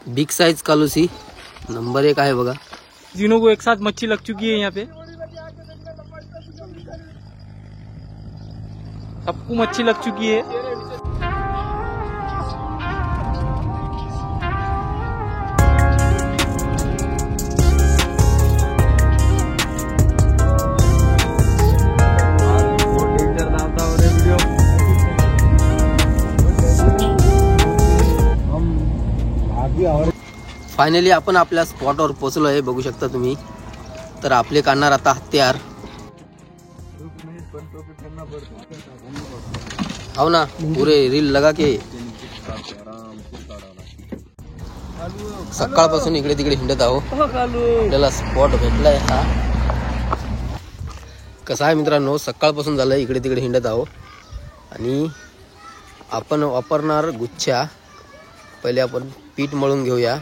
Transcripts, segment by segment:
Big size कालूसी number 1 आहे बघा। तीनों को एक साथ मच्छी लग चुकी है यहाँ पे, सबको मच्छी लग चुकी है। फायनली आपण आपल्या स्पॉटवर पोहोचलो आहे, बघू शकता तुम्ही। तर आपले काढणार आता हत्यार। हो ना, पुरे रील लगा के सकाळपासून इकडे तिकडे हिंडत आहो। आपल्याला स्पॉट भेटलाय हा। कसा आहे मित्रांनो, सकाळपासून झालंय इकडे तिकडे हिंडत आहो आणि आपण वापरणार गुच्छा। पहिले आपण पीठ मळून घेऊया।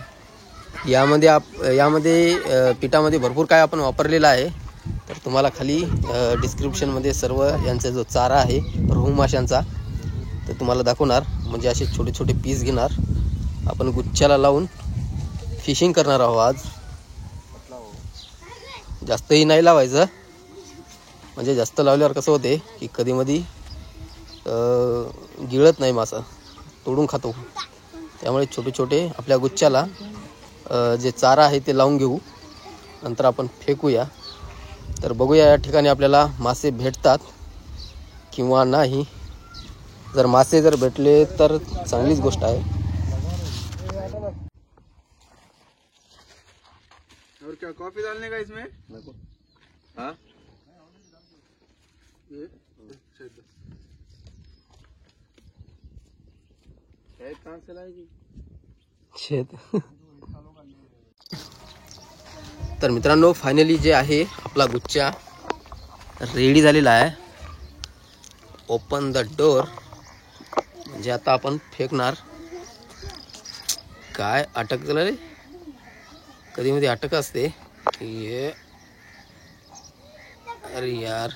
यामध्ये पिठामध्ये भरपूर काय आपण वापरलेला आहे, तर तुम्हाला खाली डिस्क्रिप्शनमध्ये सर्व यांचा जो चारा आहे रोहू माशांचा तर तुम्हाला दाखवणार। म्हणजे असे छोटे छोटे पीस घेणार आपण, गुच्छाला लावून फिशिंग करणार आहोत आज। जास्तही नाही लावायचं, म्हणजे जास्त लावल्यावर कसं होते की कधी मधी गिळत नाही मासा, तोडून खातो। त्यामुळे छोटे छोटे आपल्या गुच्छाला जे चारा आहे ते लावून घेऊ, नंतर आपण फेकूया। तर बघूया या ठिकाणी आपल्याला मासे भेटतात किंवा नाही। जर मासे जर भेटले तर चांगलीच गोष्ट आहे। और क्या कॉफी डालने का इसमें? हाँ कहाँ से लाएगी? शेत। तर मित्रांनो फायनली जे आहे आपला गुच्छा रेडी झालेला आहे। ओपन द डोर, म्हणजे आता आपण फेकणार। काय अटकलं रे, कधी मध्ये अटक असते ये। अरे यार,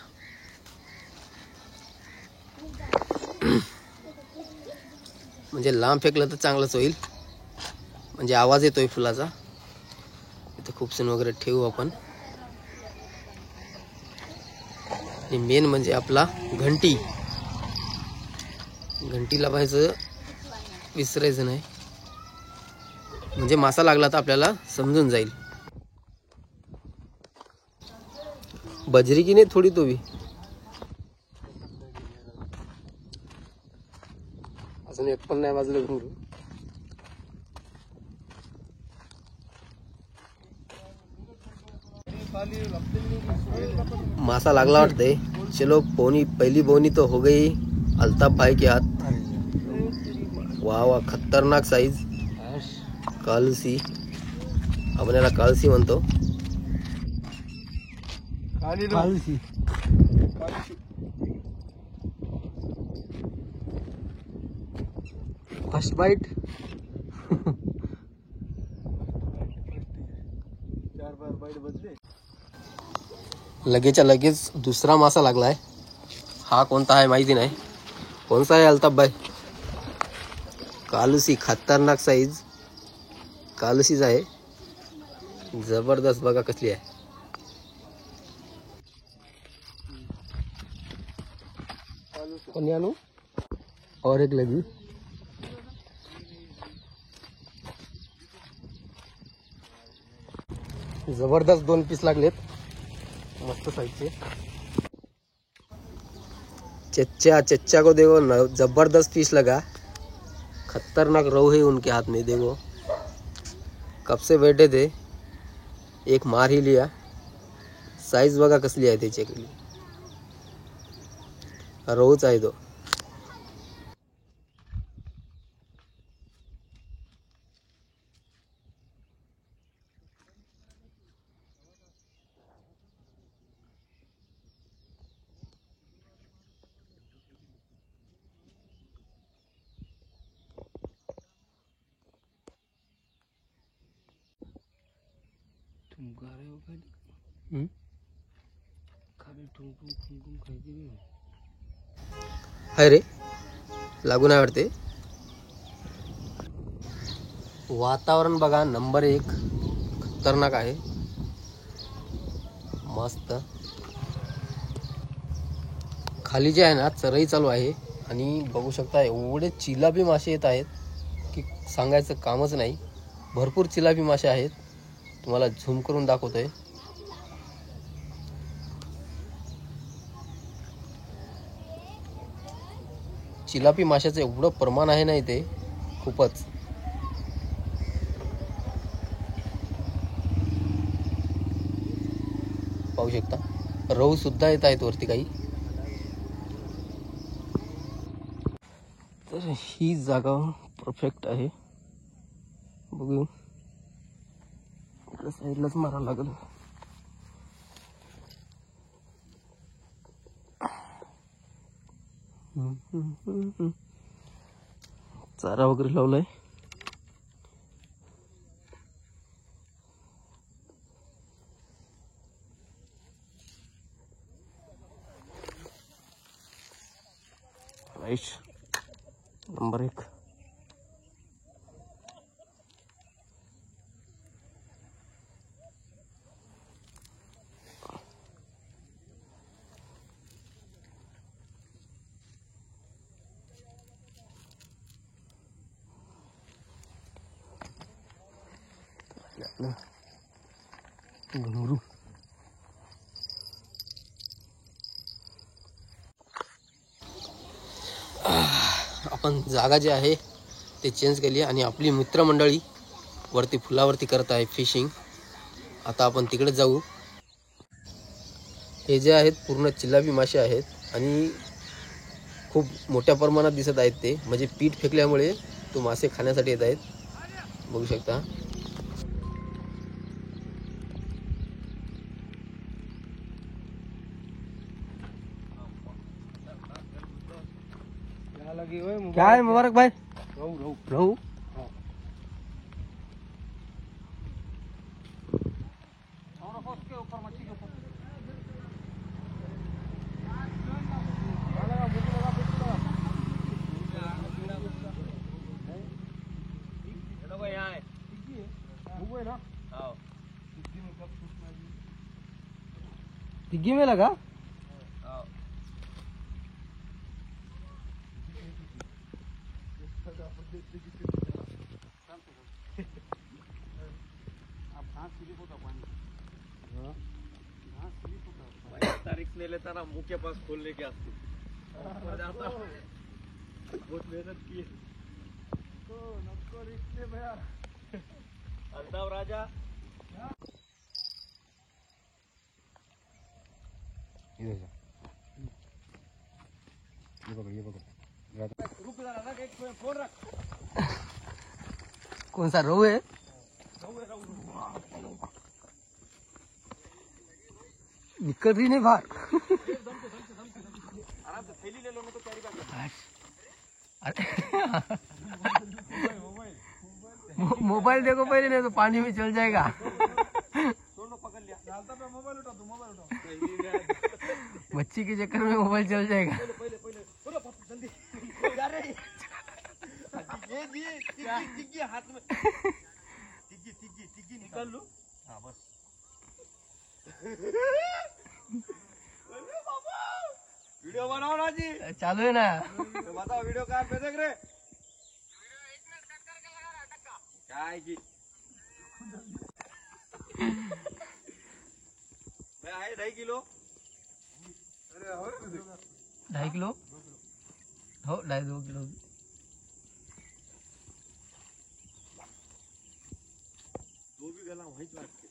म्हणजे लांब फेकलं तर चांगलंच होईल, म्हणजे आवाज येतोय फुलाचा। इथे खूपसन वगैरे ठेवू आपण। आणि मेन म्हणजे आपला घंटी, घंटीला पाहायचं विसरायचं नाही, म्हणजे मासा लागला तर आपल्याला समजून जाईल। बजरी की नाही थोडी तो भी अजून एक पण नाही वाजलं घुंगरू। मासा लागला वाटते। चलो पहली बोनी तो हो गई अल्ताफ भाई के हाथ। वाह वाह, खतरनाक साइज कालसी, आपण याला कालसी म्हणतो। Kalsi first bite. लगेचच्या लगेच दुसरा मासा लागलाय। हा कोणता आहे माहिती नाही, कोणता आहे अल्ताफ भाई? कालसी, खतरनाक साइज कालसीच आहे, जबरदस्त। बघा कसली आहे। कोणी आणू और एक लगी। जबरदस्त 2 पीस लागलेत, मस्त साइजचे। चच्चा को देखो ना, जबरदस्त पीस लगा, खतरनाक रोहू है उनके हाथ में। देखो कब से बैठे थे, एक मार ही लिया। साइज बघा कसली आहे त्याची, रोहूच आहे तो। हम्म? हाय रे लागून आहे वाटते. वातावरण बघा नंबर 1 खतरनाक आहे. मस्त खाली जे आहे ना चरई चालू आहे आणि बघू शकता एवढे चिलापी मासे येत आहेत की सांगायचं कामच नाही. भरपूर चिलापी मासे आहेत. तुम्हाला झूम करून दाखवतोय. चिलापी माशाचं एवढं प्रमाण आहे ना इथे खूपच. पाहू शकता रहू सुद्धा येत आहेत वरती काही. तर ही जागा परफेक्ट आहे. बघू इकडे साईडलाच मारावं लागेल. चारा वगैरे लावलाय. Right number 1. घुंगरू आपण जागा जी आहे ते चेंज केली आणि आपली मित्रमंडळी वरती फुलावरती करत आहे फिशिंग. आता आपण तिकडे जाऊ. हे जे आहेत पूर्ण चिलापी मासे आहेत आणि खूप मोठ्या प्रमाणात दिसत आहेत. ते म्हणजे पीठ फेकल्यामुळे तो मासे खाण्यासाठी येत आहेत. बघू शकता. क्या है मुबारक भाई? रहू टिग्गी में लगा. तारीख ले लेता ना मुंह के पास खोलने के आते बहुत मेहनत की तो नक्को रिश्ते भैया अल्ताव राजा. कौन सा रहू है? निकल रही नहीं बाहर. आराम से थैली ले लो ना तो कैरी बैग. मोबाइल देखो पहले नहीं तो पानी में चल जाएगा. दोनों पकड़ लिया. डालता पे मोबाइल उठा. तू मोबाइल उठा. बच्ची के चक्कर में मोबाइल चल जाएगा. पहले बोलो जल्दी. अरे ये टिग्गी हाथ में. टिग्गी निकाल लो. हाँ बस. वीडियो बनाओ ना जी. चालू है ना. बताओ वीडियो कहाँ पे देख रहे. क्या है की मैं आए 2.5 किलो. अरे हो 2.5 किलो हो 2.5 किलो. दो भी गला वहीच वाटते.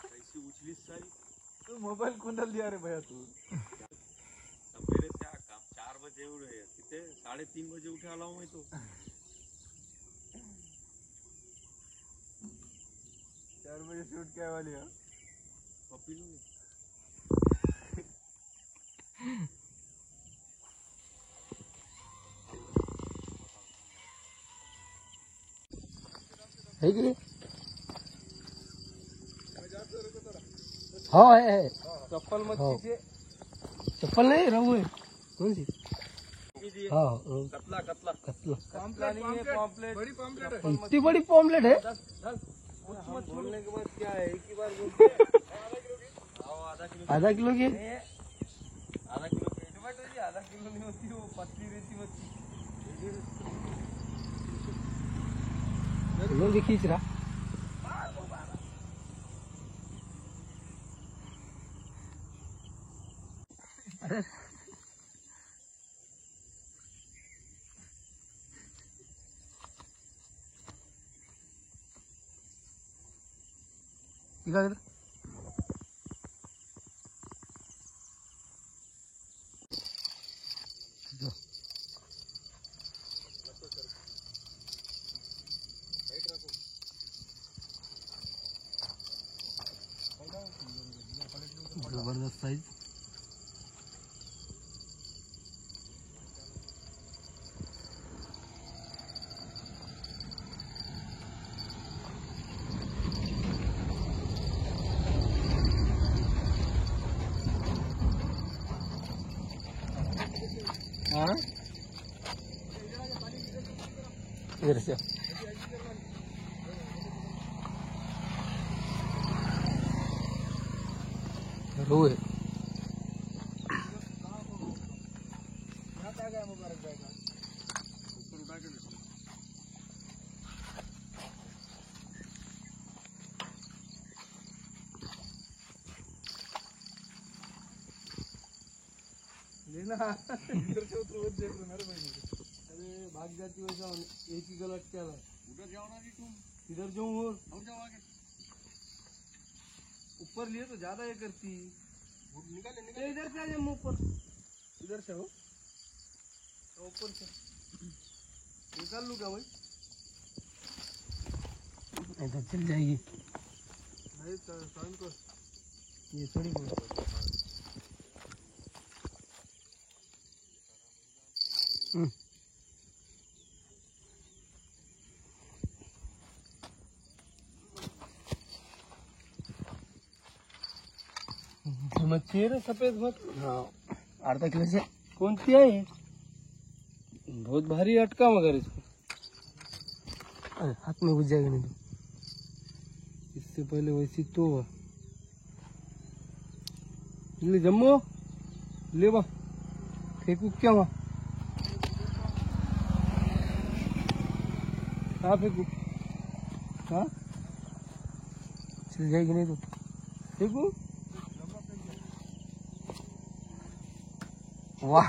कैसी उछली सारी. तू मोबाईल कोणाला दिया रे भैया तू. मेरे से काम 4 बजे उठे कितने 3:30 बजे उठे आला हूँ मैं तो. 4 बजे से उठ के आने वाली है. पप्पी लो. है कि नहीं? हो है चप्पल मत हो. कीजिए. चप्पल नहीं रहू है कौन सी कीजिए. हाँ कतला कतला कतला कतला नहीं है पॉम्पलेट. बड़ी पॉम्पलेट है. इतनी बड़ी पॉम्पलेट है मत बोलने के बाद क्या है, एक ही बार बोलते हैं. आधा किलो की आधा किलो पेट बट है, आधा किलो नहीं होती, वो पतली रहती मच्छी. लोग भी खींच रहा अरे क्या कर जबरदस्त साइज हाँ इधर से रोहू है लेना इधर से उतर देख रहे मेरे भाई. अरे भाग जाती वैसा एक ही गलत क्या है. उधर जाओ ना जी तुम. इधर जाऊँ और जाओ आगे. ऊपर लिए तो ज्यादा ये करती. निकाले इधर से आ जाए ऊपर. इधर से हो ऊपर से निकाल लूँ क्या भाई. इधर चल जाएगी नहीं शाम को ये थोड़ी बहुत मच्छी है ना सफेद मत. हाँ अर्धा किलो से कोणती आहे. बहुत भारी अटका मगर इसको. अरे हाथ में घुस जाएगा नहीं तो इससे पहले वैसी तो ले जम्मू ले बा फेंकू क्या वहाँ. कहाँ फेंकू. हाँ चल जाएगी नहीं तो फेंकू. वाह